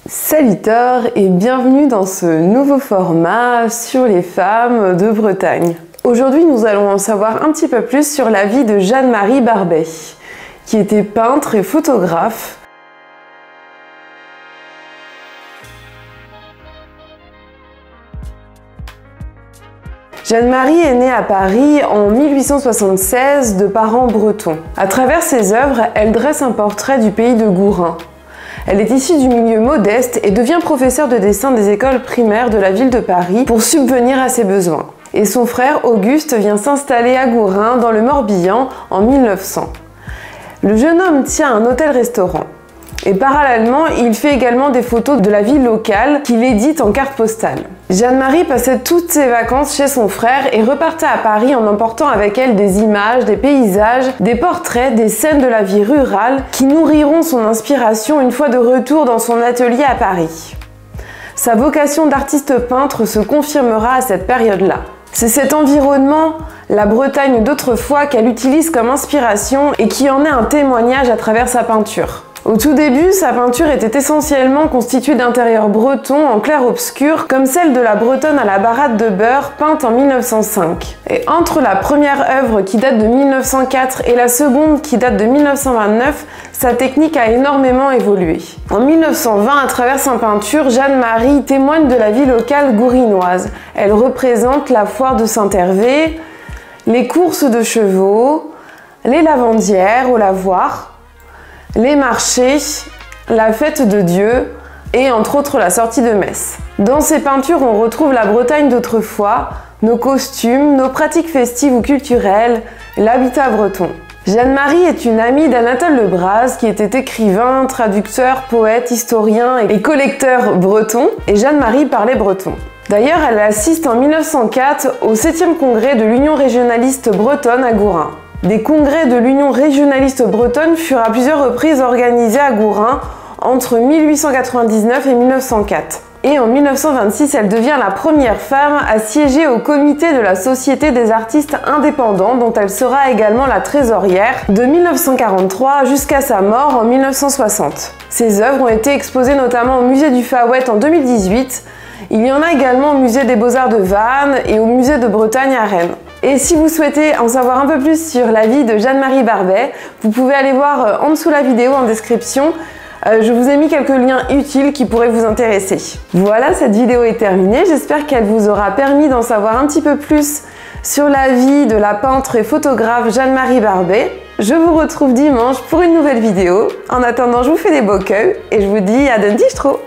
Salutor et bienvenue dans ce nouveau format sur les femmes de Bretagne. Aujourd'hui, nous allons en savoir un petit peu plus sur la vie de Jeanne-Marie Barbet, qui était peintre et photographe. Jeanne-Marie est née à Paris en 1876 de parents bretons. À travers ses œuvres, elle dresse un portrait du pays de Gourin. Elle est issue du milieu modeste et devient professeure de dessin des écoles primaires de la ville de Paris pour subvenir à ses besoins. Et son frère Auguste vient s'installer à Gourin dans le Morbihan en 1900. Le jeune homme tient un hôtel-restaurant. Et parallèlement, il fait également des photos de la vie locale qu'il édite en carte postale. Jeanne-Marie passait toutes ses vacances chez son frère et repartait à Paris en emportant avec elle des images, des paysages, des portraits, des scènes de la vie rurale qui nourriront son inspiration une fois de retour dans son atelier à Paris. Sa vocation d'artiste peintre se confirmera à cette période-là. C'est cet environnement, la Bretagne d'autrefois, qu'elle utilise comme inspiration et qui en est un témoignage à travers sa peinture. Au tout début, sa peinture était essentiellement constituée d'intérieurs bretons en clair-obscur, comme celle de la Bretonne à la Baratte de beurre, peinte en 1905. Et entre la première œuvre qui date de 1904 et la seconde qui date de 1929, sa technique a énormément évolué. En 1920, à travers sa peinture, Jeanne-Marie témoigne de la vie locale gourinoise. Elle représente la foire de Saint-Hervé, les courses de chevaux, les lavandières au lavoir, les marchés, la fête de Dieu et entre autres la sortie de messe. Dans ces peintures, on retrouve la Bretagne d'autrefois, nos costumes, nos pratiques festives ou culturelles, l'habitat breton. Jeanne-Marie est une amie d'Anatole Lebras qui était écrivain, traducteur, poète, historien et collecteur breton, et Jeanne-Marie parlait breton. D'ailleurs, elle assiste en 1904 au 7e congrès de l'Union régionaliste bretonne à Gourin. Des congrès de l'Union régionaliste bretonne furent à plusieurs reprises organisés à Gourin entre 1899 et 1904. Et en 1926, elle devient la première femme à siéger au comité de la Société des artistes indépendants, dont elle sera également la trésorière de 1943 jusqu'à sa mort en 1960. Ses œuvres ont été exposées notamment au musée du Far West en 2018. Il y en a également au musée des Beaux-Arts de Vannes et au musée de Bretagne à Rennes. Et si vous souhaitez en savoir un peu plus sur la vie de Jeanne-Marie Barbet, vous pouvez aller voir en dessous la vidéo en description. Je vous ai mis quelques liens utiles qui pourraient vous intéresser. Voilà, cette vidéo est terminée. J'espère qu'elle vous aura permis d'en savoir un petit peu plus sur la vie de la peintre et photographe Jeanne-Marie Barbet. Je vous retrouve dimanche pour une nouvelle vidéo. En attendant, je vous fais des beaux culs et je vous dis à den distro.